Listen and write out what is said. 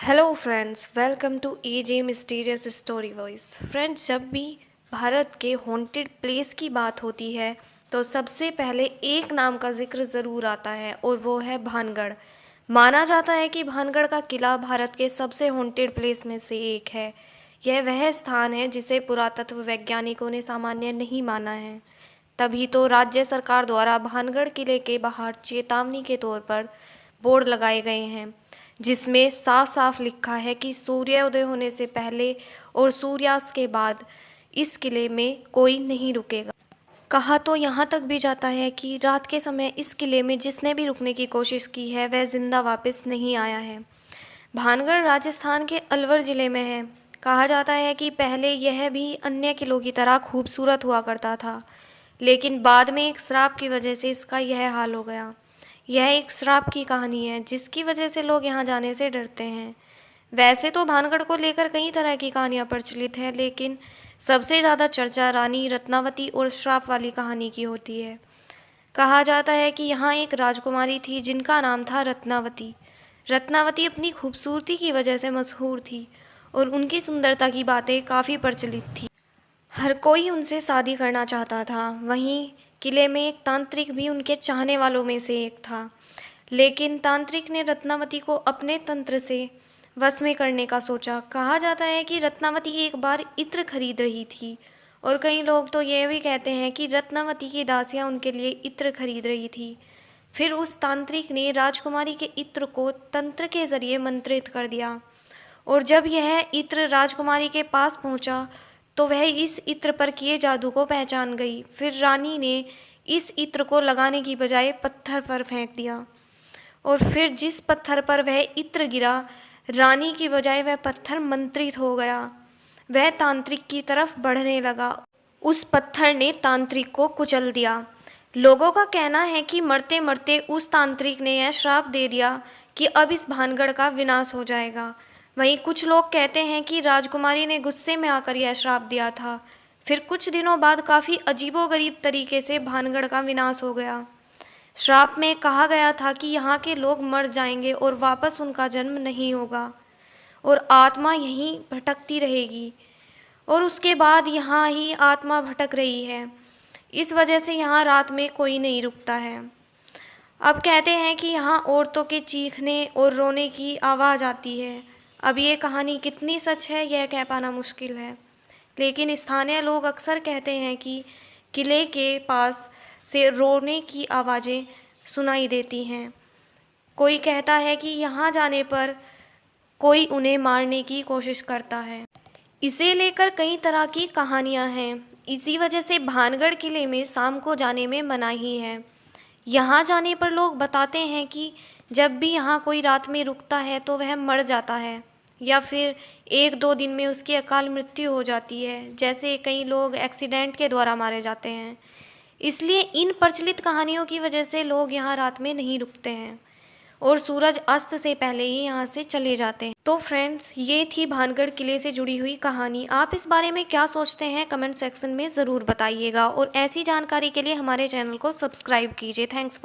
Hello friends, welcome to AJ mysterious story voice. Friends, जब भी भारत के हॉन्टेड प्लेस की बात होती है तो सबसे पहले एक नाम का जिक्र ज़रूर आता है और वो है भानगढ़। माना जाता है कि भानगढ़ का किला भारत के सबसे हॉन्टेड प्लेस में से एक है। यह वह स्थान है जिसे पुरातत्व वैज्ञानिकों ने सामान्य नहीं माना है। तभी तो राज्य सरकार द्वारा भानगढ़ किले के बाहर चेतावनी के तौर पर बोर्ड लगाए गए हैं, जिसमें साफ साफ लिखा है कि सूर्योदय होने से पहले और सूर्यास्त के बाद इस किले में कोई नहीं रुकेगा। कहा तो यहाँ तक भी जाता है कि रात के समय इस किले में जिसने भी रुकने की कोशिश की है वह जिंदा वापस नहीं आया है। भानगढ़ राजस्थान के अलवर ज़िले में है। कहा जाता है कि पहले यह भी अन्य किलों की तरह खूबसूरत हुआ करता था, लेकिन बाद में एक श्राप की वजह से इसका यह हाल हो गया। यह एक श्राप की कहानी है जिसकी वजह से लोग यहाँ जाने से डरते हैं। वैसे तो भानगढ़ को लेकर कई तरह की कहानियाँ प्रचलित हैं, लेकिन सबसे ज़्यादा चर्चा रानी रत्नावती और श्राप वाली कहानी की होती है। कहा जाता है कि यहाँ एक राजकुमारी थी जिनका नाम था रत्नावती। रत्नावती अपनी खूबसूरती की वजह से मशहूर थी और उनकी सुंदरता की बातें काफ़ी प्रचलित थी। हर कोई उनसे शादी करना चाहता था। वहीं किले में एक तांत्रिक भी उनके चाहने वालों में से एक था, लेकिन तांत्रिक ने रत्नावती को अपने तंत्र से वश में करने का सोचा। कहा जाता है कि रत्नावती एक बार इत्र खरीद रही थी और कई लोग तो यह भी कहते हैं कि रत्नावती की दासियां उनके लिए इत्र खरीद रही थी। फिर उस तांत्रिक ने राजकुमारी के इत्र को तंत्र के जरिए मंत्रित कर दिया और जब यह इत्र राजकुमारी के पास पहुंचा तो वह इस इत्र पर किए जादू को पहचान गई। फिर रानी ने इस इत्र को लगाने की बजाय पत्थर पर फेंक दिया और फिर जिस पत्थर पर वह इत्र गिरा, रानी की बजाय वह पत्थर मंत्रित हो गया। वह तांत्रिक की तरफ बढ़ने लगा। उस पत्थर ने तांत्रिक को कुचल दिया। लोगों का कहना है कि मरते मरते उस तांत्रिक ने यह श्राप दे दिया कि अब इस भानगढ़ का विनाश हो जाएगा। वहीं कुछ लोग कहते हैं कि राजकुमारी ने गुस्से में आकर यह श्राप दिया था। फिर कुछ दिनों बाद काफ़ी अजीबोगरीब तरीके से भानगढ़ का विनाश हो गया। श्राप में कहा गया था कि यहाँ के लोग मर जाएंगे और वापस उनका जन्म नहीं होगा और आत्मा यहीं भटकती रहेगी और उसके बाद यहाँ ही आत्मा भटक रही है। इस वजह से यहाँ रात में कोई नहीं रुकता है। अब कहते हैं कि यहाँ औरतों के चीखने और रोने की आवाज़ आती है। अब ये कहानी कितनी सच है यह कह पाना मुश्किल है, लेकिन स्थानीय लोग अक्सर कहते हैं कि किले के पास से रोने की आवाज़ें सुनाई देती हैं। कोई कहता है कि यहाँ जाने पर कोई उन्हें मारने की कोशिश करता है। इसे लेकर कई तरह की कहानियाँ हैं। इसी वजह से भानगढ़ किले में शाम को जाने में मनाही है। यहाँ जाने पर लोग बताते हैं कि जब भी यहाँ कोई रात में रुकता है तो वह मर जाता है या फिर 1-2 दिन में उसकी अकाल मृत्यु हो जाती है, जैसे कई लोग एक्सीडेंट के द्वारा मारे जाते हैं। इसलिए इन प्रचलित कहानियों की वजह से लोग यहाँ रात में नहीं रुकते हैं और सूरज अस्त से पहले ही यहाँ से चले जाते हैं। तो फ्रेंड्स, ये थी भानगढ़ किले से जुड़ी हुई कहानी। आप इस बारे में क्या सोचते हैं कमेंट सेक्शन में ज़रूर बताइएगा और ऐसी जानकारी के लिए हमारे चैनल को सब्सक्राइब कीजिए। Thanks for